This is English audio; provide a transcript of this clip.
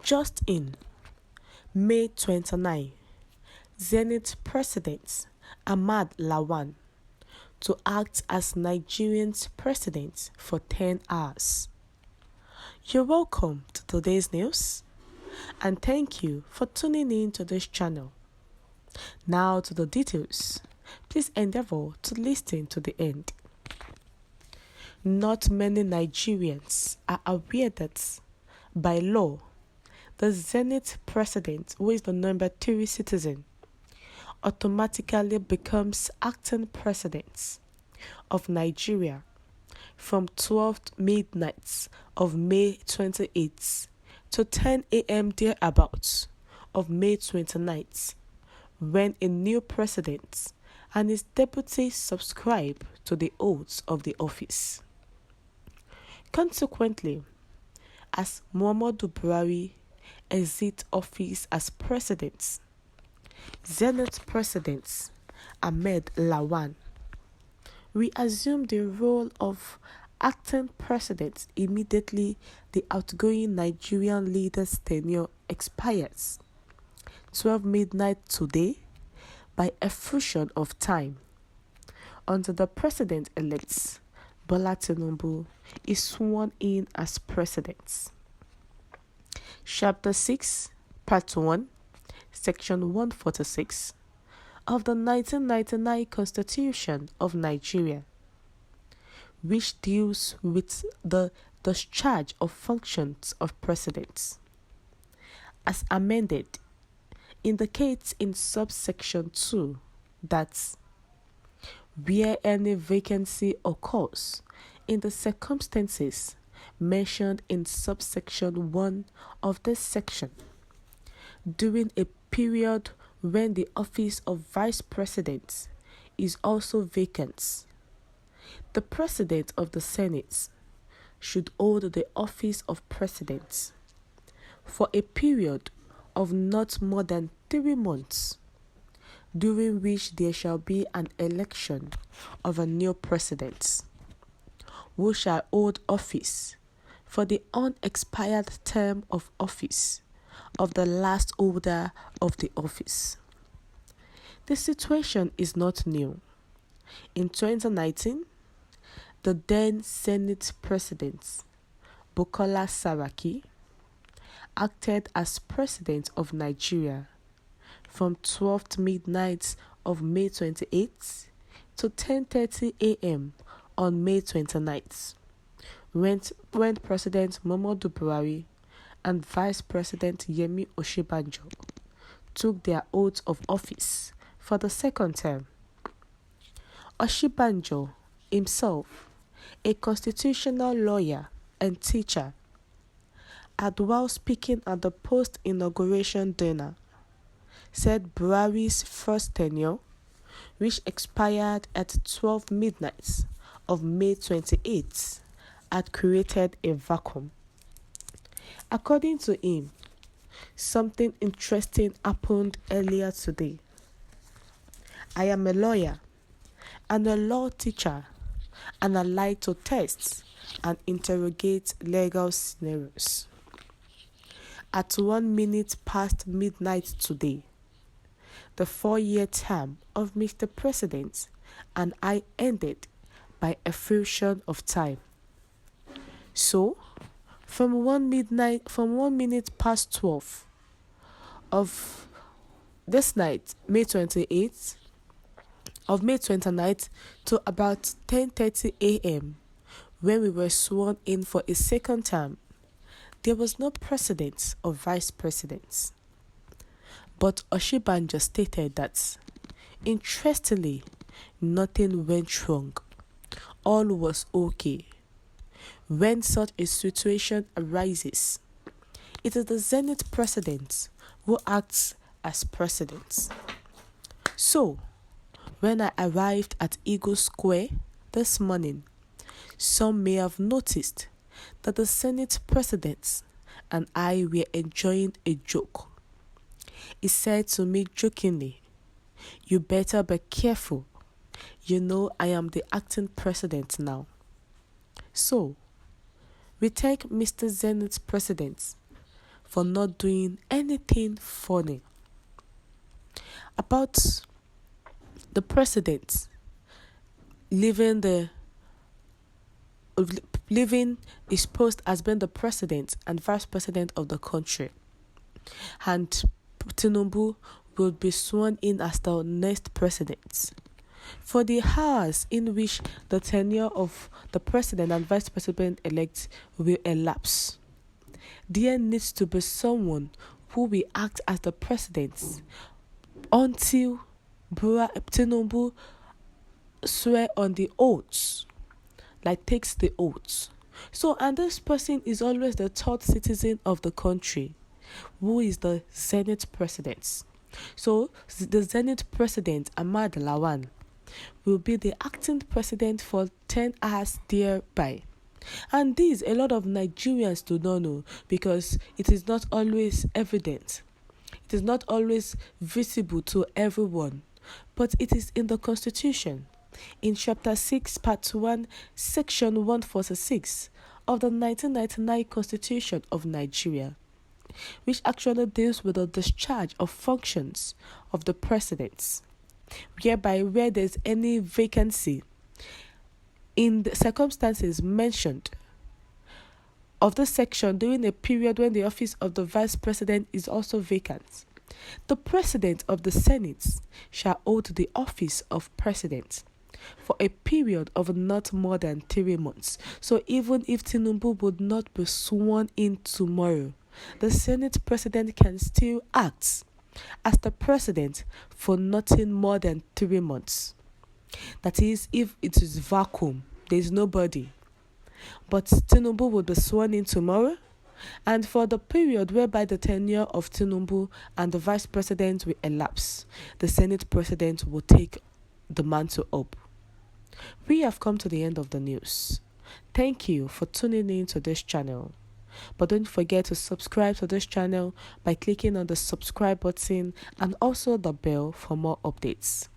Just in May 29, Zenith President Ahmad Lawan to act as Nigerian's president for 10 hours. You're welcome to today's news, and thank you for tuning in to this channel. Now to the details. Please endeavor to listen to the end. Not many Nigerians are aware that, by law, the Zenith president, who is the number 3 citizen, automatically becomes acting president of Nigeria from 12th midnight of May 28th to 10 a.m. thereabouts of May 29th, when a new president and his deputy subscribe to the oaths of the office. Consequently, as Muhammadu Buhari exits office as president, Zenith President Ahmed Lawan reassume the role of acting president immediately the outgoing Nigerian leader's tenure expires 12 midnight today by a fraction of time until the president-elect Bola Tinubus is sworn in as president. Chapter 6, Part 1, Section 146 of the 1999 Constitution of Nigeria, which deals with the discharge of functions of presidents, as amended, indicates in subsection 2 that where any vacancy occurs in the circumstances mentioned in subsection 1 of this section, during a period when the office of vice president is also vacant, the president of the Senate should hold the office of president for a period of not more than 3 months, during which there shall be an election of a new president, who shall hold office for the unexpired term of office of the last holder of the office. The situation is not new. In 2019, the then Senate President, Bukola Saraki, acted as president of Nigeria from 12th midnight of May 28th to 10:30 a.m. on May 29th, when President Muhammadu Buhari and Vice President Yemi Osinbajo took their oath of office for the second term. Osinbajo, himself a constitutional lawyer and teacher, had, while speaking at the post-inauguration dinner, said Buhari's first tenure, which expired at 12 midnight of May 28th, had created a vacuum. According to him, something interesting happened earlier today. I am a lawyer and a law teacher, and I like to test and interrogate legal scenarios. At 1 minute past midnight today, the 4-year term of Mr. President and I ended by a fraction of time. So, from 1 minute past 12 of this night, May 28th, of May 29th to about 10:30 a.m., when we were sworn in for a second term, there was no president or vice president. But Osinbajo stated that, interestingly, nothing went wrong. All was okay. When such a situation arises, it is the Zenith president who acts as president. So, when I arrived at Eagle Square this morning, some may have noticed that the Senate president and I were enjoying a joke. He said to me jokingly, "You better be careful. You know I am the acting president now." So, we thank Mr. Zenith President for not doing anything funny. About the president leaving his post as being the president and vice president of the country, and Tinubu will be sworn in as the next president. For the hours in which the tenure of the president and vice president-elect will elapse, there needs to be someone who will act as the president until Tinubu swear on the oaths, like takes the oaths. So, and this person is always the third citizen of the country, who is the Senate president. So, the Senate president, Ahmad Lawan, will be the acting president for 10 hours thereby. And this, a lot of Nigerians do not know, because it is not always evident. It is not always visible to everyone, but it is in the Constitution. In Chapter 6, Part 1, Section 146 of the 1999 Constitution of Nigeria, which actually deals with the discharge of functions of the presidents, whereby where there is any vacancy in the circumstances mentioned of this section during a period when the office of the vice president is also vacant, the president of the Senate shall hold the office of president for a period of not more than 3 months. So even if Tinubu would not be sworn in tomorrow, the Senate president can still act as the president for nothing more than 3 months. That is, if it is vacuum, there is nobody. But Tinubu will be sworn in tomorrow, and for the period whereby the tenure of Tinubu and the vice president will elapse, the Senate president will take the mantle up. We have come to the end of the news. Thank you for tuning in to this channel. But don't forget to subscribe to this channel by clicking on the subscribe button and also the bell for more updates.